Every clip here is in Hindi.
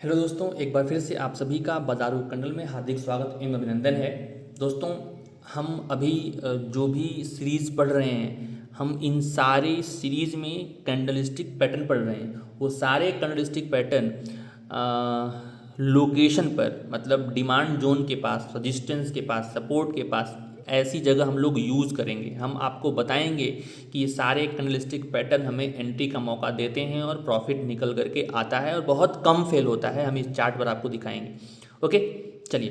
हेलो दोस्तों, एक बार फिर से आप सभी का बाजारू कंडल में हार्दिक स्वागत एवं अभिनंदन है। दोस्तों, हम अभी जो भी सीरीज़ पढ़ रहे हैं, हम इन सारे सीरीज़ में कैंडलस्टिक पैटर्न पढ़ रहे हैं। वो सारे कैंडलस्टिक पैटर्न लोकेशन पर, मतलब डिमांड जोन के पास, रजिस्टेंस के पास, सपोर्ट के पास, ऐसी जगह हम लोग यूज़ करेंगे। हम आपको बताएंगे कि ये सारे कैंडलस्टिक पैटर्न हमें एंट्री का मौका देते हैं और प्रॉफिट निकल करके आता है और बहुत कम फेल होता है। हम इस चार्ट पर आपको दिखाएंगे। ओके, चलिए।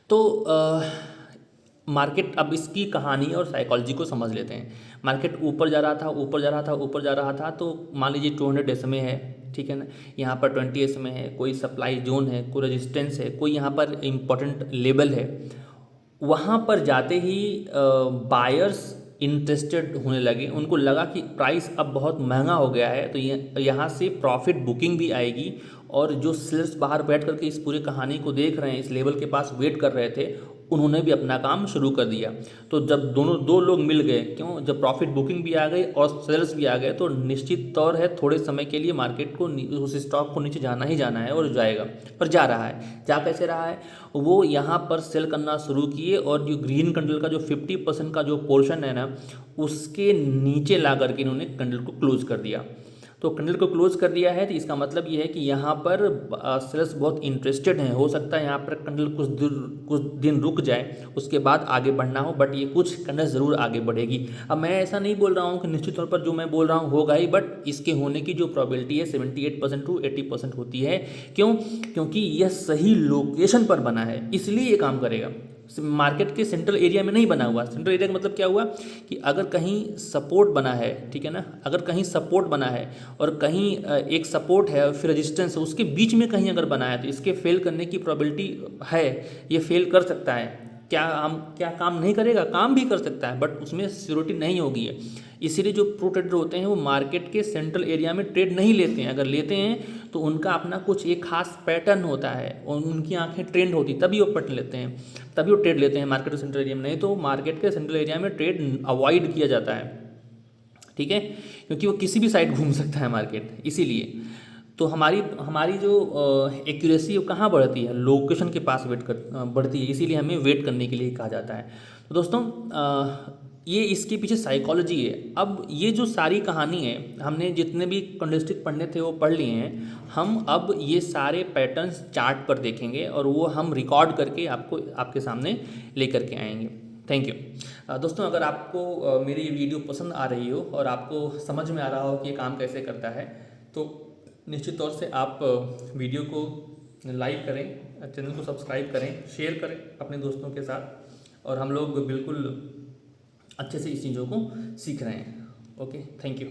तो मार्केट, अब इसकी कहानी और साइकोलॉजी को समझ लेते हैं। मार्केट ऊपर जा रहा था, ऊपर जा रहा था, ऊपर जा रहा था। तो मान लीजिए 200 SMA है, ठीक है ना। यहाँ पर 20 SMA है, कोई सप्लाई जोन है, कोई रेजिस्टेंस है, कोई यहाँ पर इम्पोर्टेंट लेवल है। वहाँ पर जाते ही बायर्स इंटरेस्टेड होने लगे। उनको लगा कि प्राइस अब बहुत महंगा हो गया है, तो यहाँ से प्रॉफिट बुकिंग भी आएगी। और जो सेलर्स बाहर बैठ करके इस पूरी कहानी को देख रहे हैं, इस लेवल के पास वेट कर रहे थे, उन्होंने भी अपना काम शुरू कर दिया। तो जब दो लोग मिल गए, क्यों, जब प्रॉफिट बुकिंग भी आ गई और सेलर्स भी आ गए, तो निश्चित तौर है थोड़े समय के लिए मार्केट को, उस स्टॉक को नीचे जाना ही जाना है और जाएगा। पर जा रहा है। जा कैसे रहा है? वो यहाँ पर सेल करना शुरू किए और जो ग्रीन कैंडल का जो 50% का जो पोर्शन है ना, उसके नीचे ला करके इन्होंने कैंडल को क्लोज कर दिया। तो कैंडल को क्लोज कर दिया है, तो इसका मतलब ये है कि यहाँ पर सेलर्स बहुत इंटरेस्टेड हैं। हो सकता है यहाँ पर कैंडल कुछ दिन रुक जाए, उसके बाद आगे बढ़ना हो, बट ये कुछ कैंडल ज़रूर आगे बढ़ेगी। अब मैं ऐसा नहीं बोल रहा हूँ कि निश्चित तौर पर जो मैं बोल रहा हूँ होगा ही, बट इसके होने की जो प्रोबेबिलिटी है 78% टू 80% होती है। क्यों? क्योंकि यह सही लोकेशन पर बना है, इसलिए ये काम करेगा। मार्केट के सेंट्रल एरिया में नहीं बना हुआ। सेंट्रल एरिया का मतलब क्या हुआ कि अगर कहीं सपोर्ट बना है, ठीक है ना, अगर कहीं सपोर्ट बना है और कहीं एक सपोर्ट है और फिर रेजिस्टेंस है, उसके बीच में कहीं अगर बना है, तो इसके फेल करने की प्रोबेबिलिटी है। ये फेल कर सकता है। क्या काम नहीं करेगा? काम भी कर सकता है, बट उसमें सिक्योरिटी नहीं होगी है। इसीलिए जो प्रो ट्रेडर होते हैं वो मार्केट के सेंट्रल एरिया में ट्रेड नहीं लेते हैं। अगर लेते हैं तो उनका अपना कुछ एक खास पैटर्न होता है और उनकी आंखें ट्रेंड होती, तभी वो पट लेते हैं, तभी वो ट्रेड लेते हैं मार्केट के सेंट्रल एरिया में। नहीं तो मार्केट के सेंट्रल एरिया में ट्रेड अवॉइड किया जाता है, ठीक है, क्योंकि वो किसी भी साइड घूम सकता है मार्केट। इसीलिए तो हमारी हमारी जो एक्यूरेसी कहाँ बढ़ती है? लोकेशन के पास बढ़ती है। इसीलिए हमें वेट करने के लिए कहा जाता है। तो दोस्तों, ये इसके पीछे साइकोलॉजी है। अब ये जो सारी कहानी है, हमने जितने भी कैंडलस्टिक पढ़ने थे वो पढ़ लिए हैं। हम अब ये सारे पैटर्न्स चार्ट पर देखेंगे और वो हम रिकॉर्ड करके आपको आपके सामने लेकर के आएंगे। Thank you. दोस्तों, अगर आपको मेरी ये वीडियो पसंद आ रही हो और आपको समझ में आ रहा हो कि ये काम कैसे करता है, तो निश्चित तौर से आप वीडियो को लाइक करें, चैनल को सब्सक्राइब करें, शेयर करें अपने दोस्तों के साथ। और हम लोग बिल्कुल अच्छे से इस चीज़ों को सीख रहे हैं। Okay, thank you.